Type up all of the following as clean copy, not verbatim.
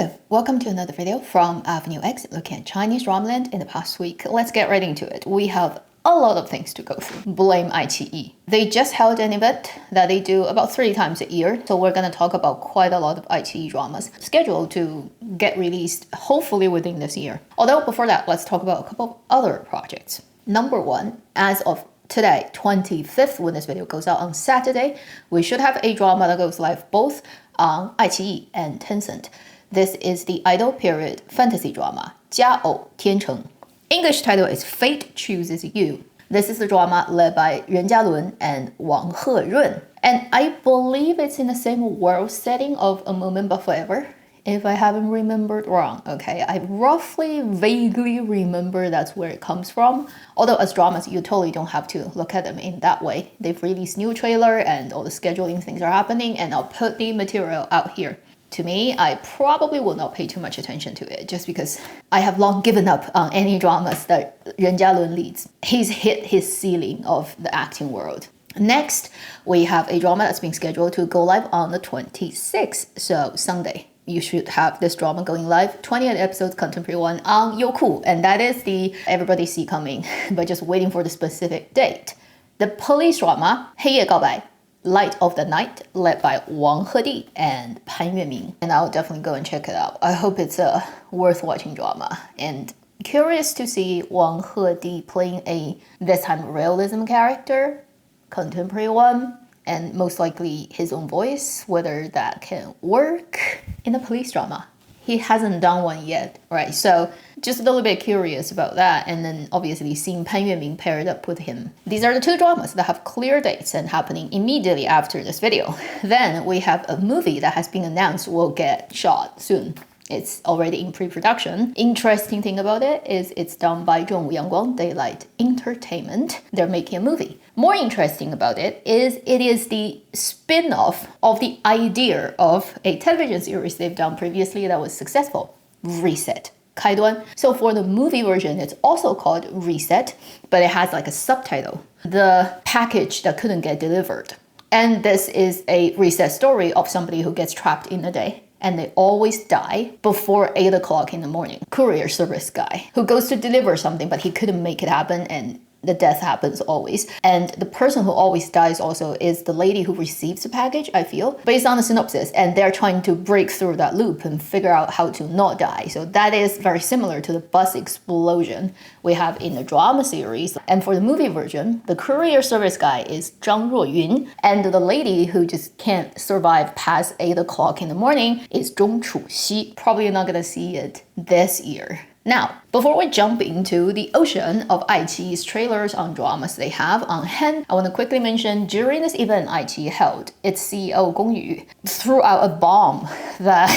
Hello, welcome to another video from Avenue X looking at Chinese dramaland in the past week. Let's get right into it. We have a lot of things to go through. Blame iQiyi. They just held an event that they do about 3 times a year, so we're going to talk about quite a lot of iQiyi dramas scheduled to get released hopefully within this year. Although before that, let's talk about a couple of other projects. Number one, as of today, 25th, when this video goes out on Saturday, we should have a drama that goes live both on iQiyi and Tencent. This is the idol period fantasy drama, 家偶天成. English title is Fate Chooses You. This is the drama led by Ren Jialun and Wang Herun. And I believe it's in the same world setting of A Moment But Forever, if I haven't remembered wrong. Okay, I roughly, vaguely remember that's where it comes from. Although as dramas, you totally don't have to look at them in that way. They've released new trailer and all the scheduling things are happening, and I'll put the material out here. To me, I probably will not pay too much attention to it just because I have long given up on any dramas that Ren Jialun leads. He's hit his ceiling of the acting world. Next, we have a drama that's being scheduled to go live on the 26th, so Sunday. You should have this drama going live, 28 episodes, contemporary one, on Youku, and that is the everybody see coming, but just waiting for the specific date. The police drama, 黑夜告白, Light of the Night, led by Wang Hedi and Pan Yueming. And I'll definitely go and check it out. I hope it's a worth watching drama. And curious to see Wang Hedi playing a, this time, realism character, contemporary one, and most likely his own voice, whether that can work in a police drama. He hasn't done one yet, right? So just a little bit curious about that, and then obviously seeing Pan Yueming paired up with him. These are the 2 dramas that have clear dates and happening immediately after this video. Then we have a movie that has been announced will get shot soon. It's already in pre-production. Interesting thing about it is it's done by Zhongwu Yangguang Daylight Entertainment. They're making a movie. More interesting about it is the spin-off of the idea of a television series they've done previously that was successful, Reset. 开端. So for the movie version, it's also called Reset, but it has like a subtitle, The Package That Couldn't Get Delivered. And this is a reset story of somebody who gets trapped in a day, and they always die before 8 o'clock in the morning. Courier service guy who goes to deliver something, but he couldn't make it happen, and the death happens always. And the person who always dies also is the lady who receives the package, I feel, based on the synopsis. And they're trying to break through that loop and figure out how to not die. So that is very similar to the bus explosion we have in the drama series. And for the movie version, the courier service guy is Zhang Ruoyun. And the lady who just can't survive past 8 o'clock in the morning is Zhong Chuxi. Probably not gonna see it this year. Now, before we jump into the ocean of iQiyi's trailers on dramas they have on hand, I want to quickly mention during this event iQiyi held, its CEO Gong Yu threw out a bomb that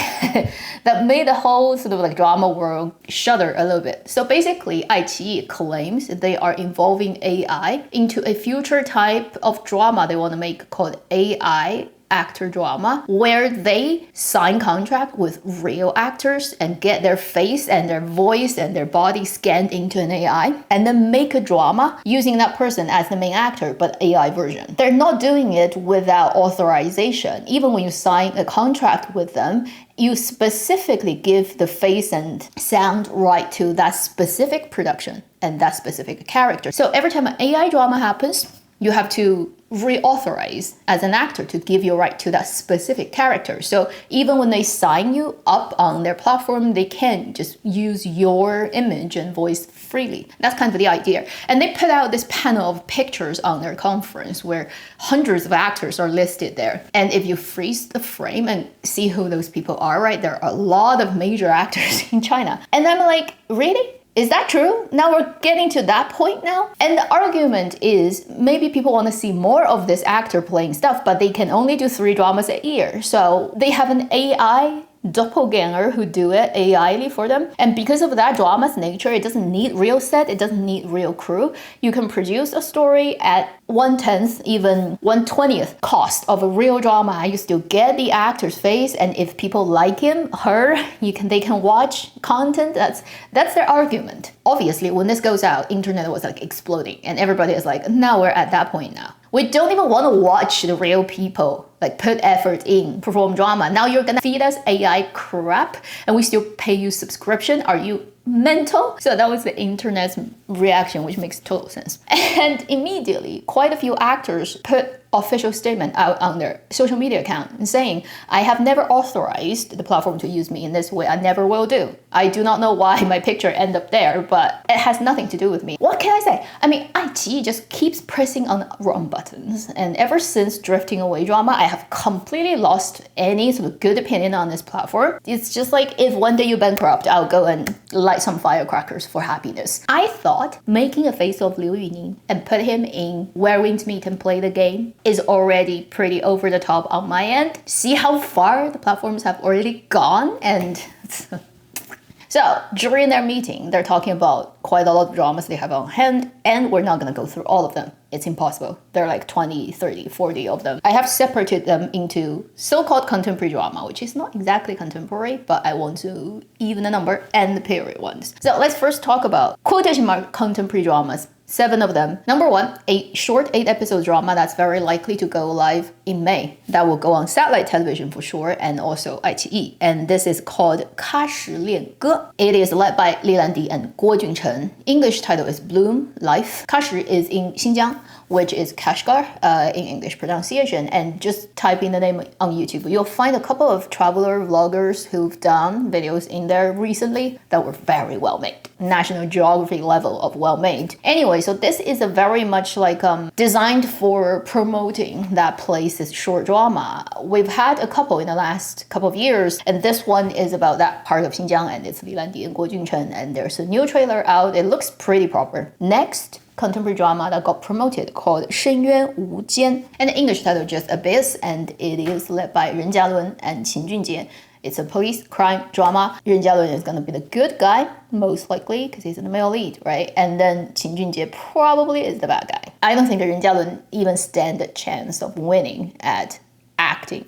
that made the whole sort of like drama world shudder a little bit. So basically, iQiyi claims they are involving AI into a future type of drama they want to make called AI actor drama, where they sign contract with real actors and get their face and their voice and their body scanned into an AI, and then make a drama using that person as the main actor, but AI version. They're not doing it without authorization. Even when you sign a contract with them, you specifically give the face and sound right to that specific production and that specific character. So every time an AI drama happens, you have to reauthorize as an actor to give you right to that specific character. So even when they sign you up on their platform, they can't just use your image and voice freely. That's kind of the idea. And they put out this panel of pictures on their conference where hundreds of actors are listed there. And if you freeze the frame and see who those people are, right, there are a lot of major actors in China. And I'm like, really? Is that true? Now we're getting to that point now? And the argument is maybe people want to see more of this actor playing stuff, but they can only do 3 dramas a year. So they have an AI doppelganger who do it AI for them. And because of that drama's nature, it doesn't need real set, it doesn't need real crew. You can produce a story at 1/10, even 1/20th cost of a real drama. You still get the actor's face, and if people like him, her, they can watch content. That's their argument. Obviously, when this goes out, internet was like exploding, and everybody is like, now we're at that point now. We don't even want to watch the real people like put effort in, perform drama. Now you're gonna feed us AI crap and we still pay you subscription? Are you mental? So that was the internet's reaction, which makes total sense. And immediately, quite a few actors put official statement out on their social media account saying, I have never authorized the platform to use me in this way. I never will do. I do not know why my picture ended up there, but it has nothing to do with me. What can I say? I mean, iQiyi just keeps pressing on the wrong buttons. And ever since Drifting Away drama, I have completely lost any sort of good opinion on this platform. It's just like, if one day you bankrupt, I'll go and light some firecrackers for happiness. I thought making a face of Liu Yuning and put him in Where Winds Meet and Play the Game is already pretty over the top on my end. See how far the platforms have already gone? And so during their meeting, they're talking about quite a lot of dramas they have on hand, and we're not gonna go through all of them. It's impossible. There are like 20, 30, 40 of them. I have separated them into so-called contemporary drama, which is not exactly contemporary, but I want to even the number, and the period ones. So let's first talk about quotation mark contemporary dramas. 7 of them. Number 1, a short 8-episode drama that's very likely to go live in May. That will go on satellite television for sure, and also iQiyi. And this is called 开始恋歌. It is led by Li Landi and Guo Junchen. English title is Bloom Life. 开始 is in Xinjiang, which is Kashgar in English pronunciation. And just type in the name on YouTube. You'll find a couple of traveler vloggers who've done videos in there recently that were very well made. National Geography level of well made. Anyway, so this is a very much like designed for promoting that place's short drama. We've had a couple in the last couple of years, and this one is about that part of Xinjiang, and it's Li Landi and Guo Junchen, and there's a new trailer out. It looks pretty proper. Next, contemporary drama that got promoted called 深渊无间, and the English title just Abyss, and it is led by Ren Jialun and Qin Junjie. It's a police crime drama. Ren Jialun is going to be the good guy, most likely, because he's in the male lead, right? And then Qin Junjie probably is the bad guy. I don't think Ren Jialun even stand a chance of winning at acting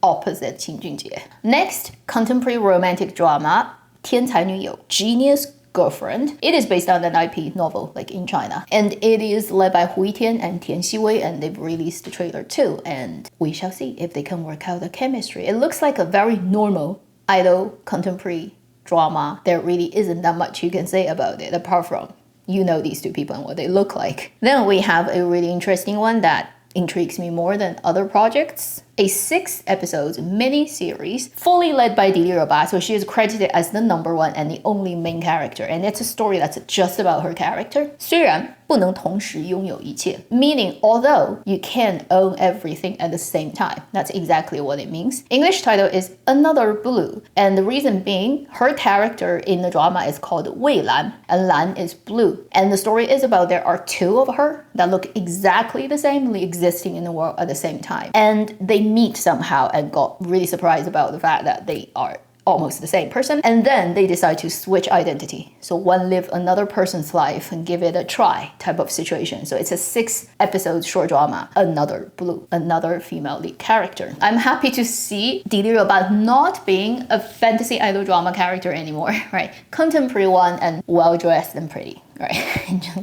opposite Qin Junjie. Next, contemporary romantic drama, 天才女友, Genius Girlfriend. It is based on an IP novel, like in China. And it is led by Hu Yitian and Tian Xiwei, and they've released the trailer too. And we shall see if they can work out the chemistry. It looks like a very normal idol contemporary drama. There really isn't that much you can say about it, apart from you know these two people and what they look like. Then we have a really interesting one that intrigues me more than other projects. A 6-episode mini-series fully led by Dili Roba, so she is credited as the #1 and the only main character, and it's a story that's just about her character. 虽然不能同时拥有一切, meaning although you can't own everything at the same time. That's exactly what it means. English title is Another Blue, and the reason being her character in the drama is called Wei Lan, and Lan is blue. And the story is about there are 2 of her that look exactly the same, existing in the world at the same time. And they meet somehow and got really surprised about the fact that they are almost the same person, and then they decide to switch identity. So one live another person's life and give it a try type of situation. So it's a 6-episode short drama, Another Blue, another female lead character. I'm happy to see Dili Roba not being a fantasy idol drama character anymore, right? Contemporary one and well-dressed and pretty, right?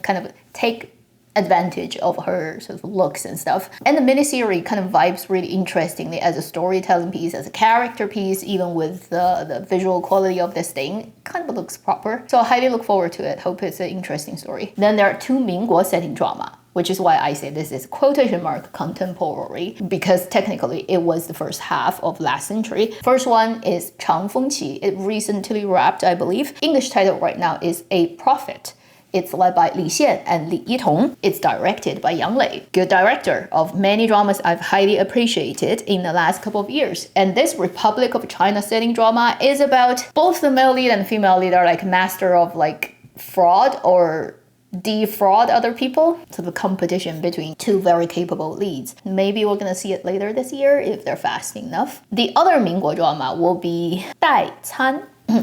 Kind of take advantage of her sort of looks and stuff. And the miniseries kind of vibes really interestingly as a storytelling piece, as a character piece, even with the visual quality of this thing. Kind of looks proper. So I highly look forward to it. Hope it's an interesting story. Then there are 2 Mingguo setting drama, which is why I say this is quotation mark contemporary, because technically it was the first half of last century. First one is 长风起. It recently wrapped, I believe. English title right now is A Prophet. It's led by Li Xian and Li Yitong. It's directed by Yang Lei, good director of many dramas I've highly appreciated in the last couple of years. And this Republic of China setting drama is about both the male lead and female lead are like master of like fraud or defraud other people. So the competition between 2 very capable leads. Maybe we're gonna see it later this year if they're fast enough. The other Mingguo drama will be 代餐.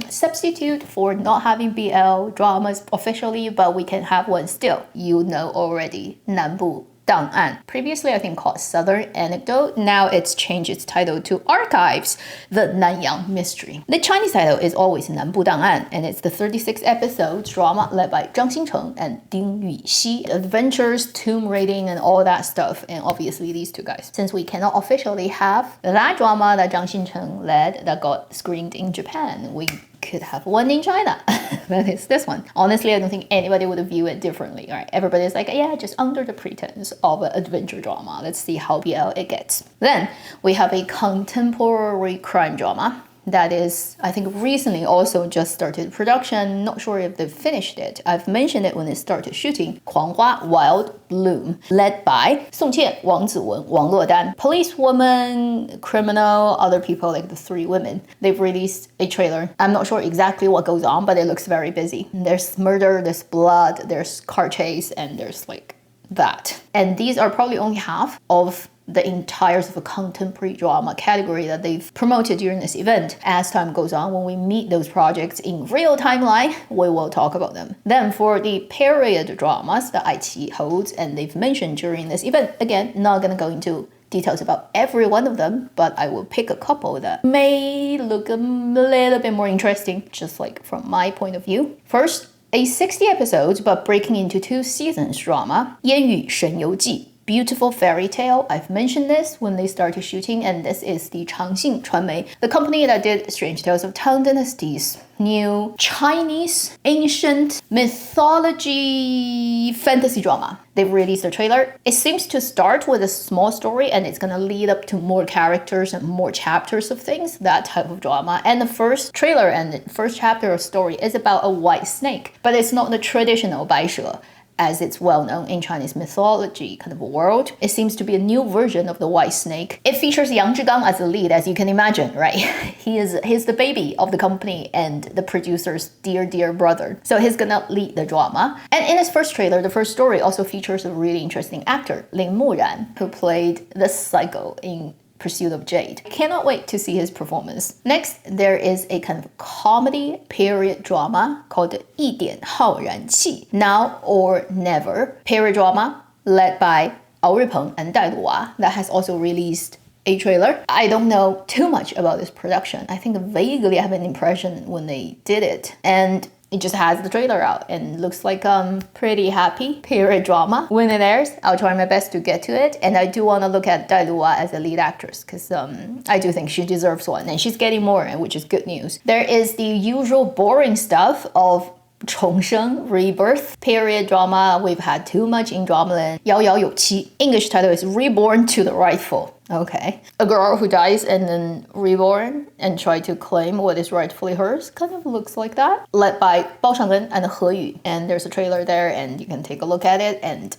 Substitute for not having BL dramas officially, but we can have one still. You know already, 南部档案. Previously, I think called Southern Anecdote. Now it's changed its title to Archives, the Nanyang Mystery. The Chinese title is always 南部档案, and it's the 36th episode drama led by Zhang Xincheng and Ding Yuxi. Adventures, tomb raiding, and all that stuff, and obviously these two guys. Since we cannot officially have that drama that Zhang Xincheng led that got screened in Japan, we could have one in China. That is this one. Honestly, I don't think anybody would view it differently. Right? Everybody's like, yeah, just under the pretense of an adventure drama. Let's see how BL it gets. Then we have a contemporary crime drama that is, I think, recently also just started production. Not sure if they've finished it. I've mentioned it when it started shooting. 狂花 Wild Bloom, led by Song Qian, Wang Ziwen, Wang Luodan, policewoman, criminal, other people like the three women. They've released a trailer. I'm not sure exactly what goes on, but it looks very busy. There's murder, there's blood, there's car chase, and there's like that. And these are probably only half of the entire of a contemporary drama category that they've promoted during this event. As time goes on, when we meet those projects in real timeline, we will talk about them. Then for the period dramas that iQiyi holds, and they've mentioned during this event, again, not gonna go into details about every one of them, but I will pick a couple that may look a little bit more interesting, just like from my point of view. First, a 60 episodes but breaking into 2 seasons drama, 烟雨神游记. Beautiful fairy tale. I've mentioned this when they started shooting, and this is the Changxing Chuanmei, the company that did Strange Tales of Tang Dynasty's new Chinese ancient mythology fantasy drama. They've released a trailer. It seems to start with a small story, and it's gonna lead up to more characters and more chapters of things, that type of drama. And the first trailer and the first chapter of story is about a white snake, but it's not the traditional 白蛇. As it's well known in Chinese mythology kind of world. It seems to be a new version of the white snake. It features Yang Zhigang as the lead, as you can imagine, right? He's the baby of the company and the producer's dear brother. So he's gonna lead the drama. And in his first trailer, the first story also features a really interesting actor, Lin Muran, who played the psycho in Pursuit of Jade. Cannot wait to see his performance. Next, there is a kind of comedy period drama called 一点浩然气, Now or Never, period drama led by Ao Ripeng and Dai Luwa, that has also released a trailer. I don't know too much about this production. I think vaguely I have an impression when they did it. And it just has the trailer out and looks like pretty happy period drama. When it airs, I'll try my best to get to it. And I do want to look at Dai Luwa as a lead actress because I do think she deserves one. And she's getting more, which is good news. There is the usual boring stuff of 重生 Rebirth period drama. We've had too much in Dramalist. 遥遥有期. English title is Reborn to the Rightful. Okay. A girl who dies and then reborn and try to claim what is rightfully hers. Kind of looks like that. Led by Bao Changren and He Yu. And there's a trailer there and you can take a look at it and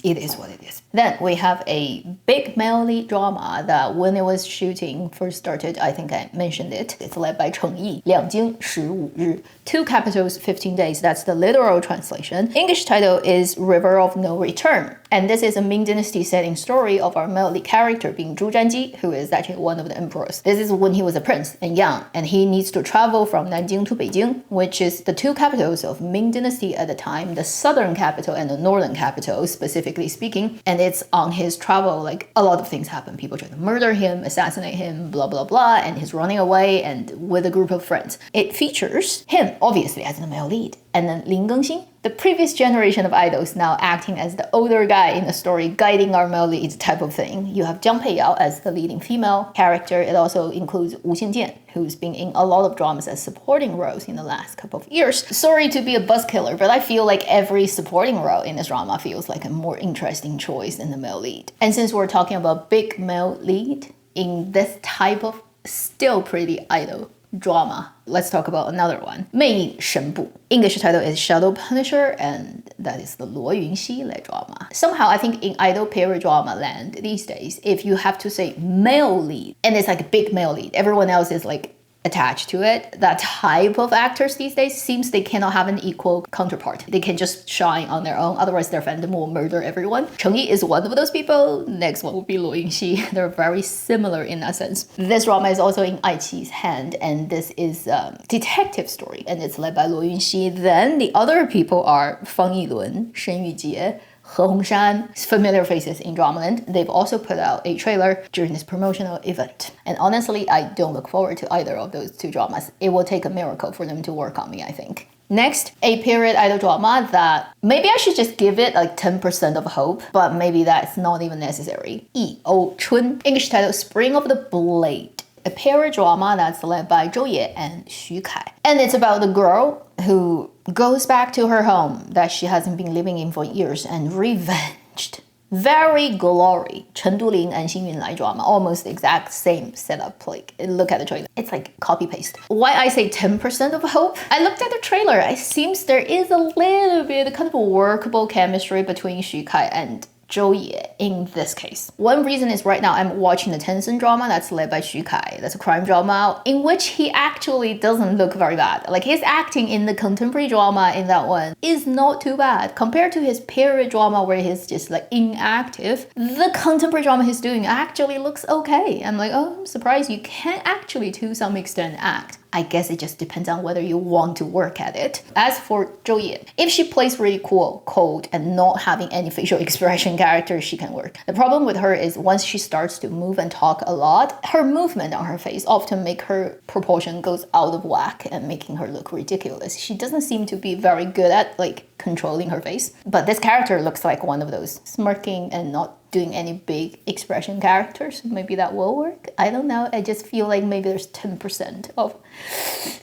it is what it is. Then we have a big male lead drama that when it was shooting first started, I think I mentioned it. It's led by Cheng Yi, 两京15日. 2 capitals, 15 days. That's the literal translation. English title is River of No Return. And this is a Ming Dynasty setting story of our male lead character being Zhu Zhanji, who is actually one of the emperors. This is when he was a prince and young, and he needs to travel from Nanjing to Beijing, which is the 2 capitals of Ming Dynasty at the time, the southern capital and the northern capital, specifically speaking. And it's on his travel, like a lot of things happen. People try to murder him, assassinate him, blah, blah, blah, and he's running away and with a group of friends. It features him, obviously, as the male lead. And then Lin Gengxin, the previous generation of idols, now acting as the older guy in the story, guiding our male lead type of thing. You have Jiang Peiyao as the leading female character. It also includes Wu Xinjian, who's been in a lot of dramas as supporting roles in the last couple of years. Sorry to be a buzzkiller, but I feel like every supporting role in this drama feels like a more interesting choice than the male lead. And since we're talking about big male lead in this type of still pretty idol drama, let's talk about another one. 魅影神部. English title is Shadow Punisher, and that is the 罗云熙 led drama. Somehow, I think in idol period drama land these days, if you have to say male lead, and it's like a big male lead, everyone else is like attached to it, that type of actors these days seems they cannot have an equal counterpart. They can just shine on their own, otherwise their fandom will murder everyone. Cheng Yi is one of those people. Next one will be Luo Yingxi. They're very similar in that sense. This drama is also in iQiyi's hand, and this is a detective story, and it's led by Luo Yingxi. Then the other people are Fang Yilun, Shen Yujie, He Hongshan, familiar faces in Dramaland. They've also put out a trailer during this promotional event. And honestly, I don't look forward to either of those two dramas. It will take a miracle for them to work on me, I think. Next, a period idol drama that maybe I should just give it like 10% of hope, but maybe that's not even necessary. Yi O Chun, English title Spring of the Blade. A period drama that's led by Zhou Ye and Xu Kai. And it's about the girl who goes back to her home that she hasn't been living in for years and revenged. Very glory. Chen Duling and Xing Yunlai drama, almost the exact same setup. Like, look at the trailer. It's like copy-paste. Why I say 10% of hope? I looked at the trailer. It seems there is a little bit kind of a workable chemistry between Xu Kai and Zhou Ye in this case. One reason is right now I'm watching the Tencent drama that's led by Xu Kai. That's a crime drama in which he actually doesn't look very bad. Like his acting in the contemporary drama in that one is not too bad. Compared to his period drama where he's just like inactive, the contemporary drama he's doing actually looks okay. I'm like, oh, I'm surprised you can actually to some extent act. I guess it just depends on whether you want to work at it. As for Zhou Ye, if she plays really cool, cold, and not having any facial expression character, she can work. The problem with her is once she starts to move and talk a lot, her movement on her face often make her proportion goes out of whack and making her look ridiculous. She doesn't seem to be very good at like controlling her face. But this character looks like one of those smirking and not doing any big expression characters. Maybe that will work. I don't know. I just feel like maybe there's 10% of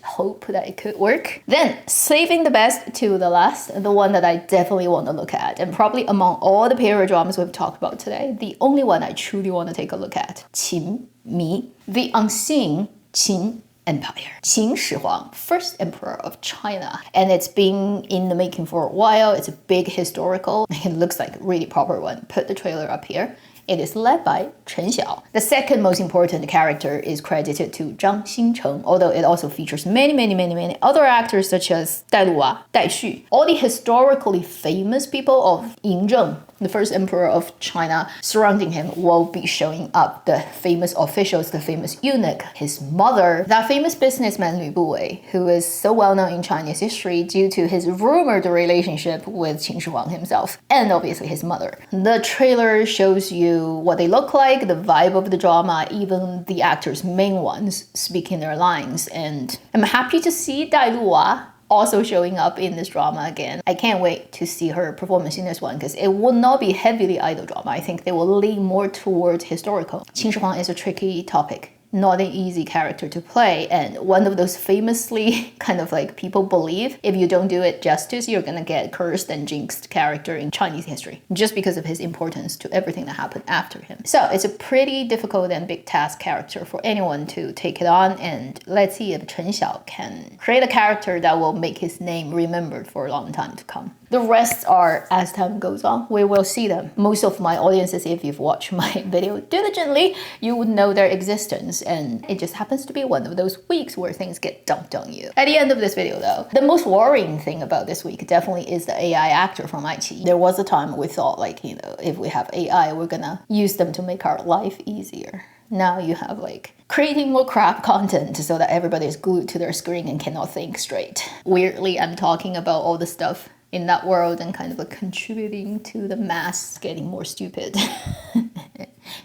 hope that it could work. Then, saving the best to the last, the one that I definitely want to look at, and probably among all the period dramas we've talked about today, the only one I truly want to take a look at, Qin Mi, the unseen Qin Empire. Qin Shi Huang, first emperor of China. And it's been in the making for a while. It's a big historical. It looks like a really proper one. Put the trailer up here. It is led by Chen Xiao. The second most important character is credited to Zhang Xingcheng, although it also features many other actors such as Dai Luwa, Dai Xu, all the historically famous people of Yingzheng, the first emperor of China. Surrounding him will be showing up the famous officials, the famous eunuch, his mother, that famous businessman Lü Buwei, who is so well known in Chinese history due to his rumored relationship with Qin Shi Huang himself, and obviously his mother. The trailer shows you what they look like, the vibe of the drama, even the actors' main ones speaking their lines, and I'm happy to see Dai Luwa also showing up in this drama again. I can't wait to see her performance in this one because it will not be heavily idol drama. I think they will lean more towards historical. Qin Shi Huang is a tricky topic. Not an easy character to play, and one of those famously kind of like people believe if you don't do it justice, you're gonna get cursed and jinxed character in Chinese history, just because of his importance to everything that happened after him. So it's a pretty difficult and big task character for anyone to take it on, and let's see if Chen Xiao can create a character that will make his name remembered for a long time to come. The rest are, as time goes on, we will see them. Most of my audiences, if you've watched my video diligently, you would know their existence, and it just happens to be one of those weeks where things get dumped on you. At the end of this video though, the most worrying thing about this week definitely is the AI actor from iQiyi. There was a time we thought like, you know, if we have AI, we're gonna use them to make our life easier. Now you have like creating more crap content so that everybody is glued to their screen and cannot think straight. Weirdly, I'm talking about all the stuff in that world and kind of like contributing to the mass getting more stupid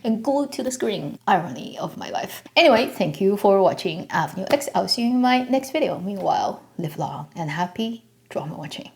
and glued to the screen. Irony of my life. Anyway, thank you for watching Avenue X. I'll see you in my next video. Meanwhile, live long and happy drama watching.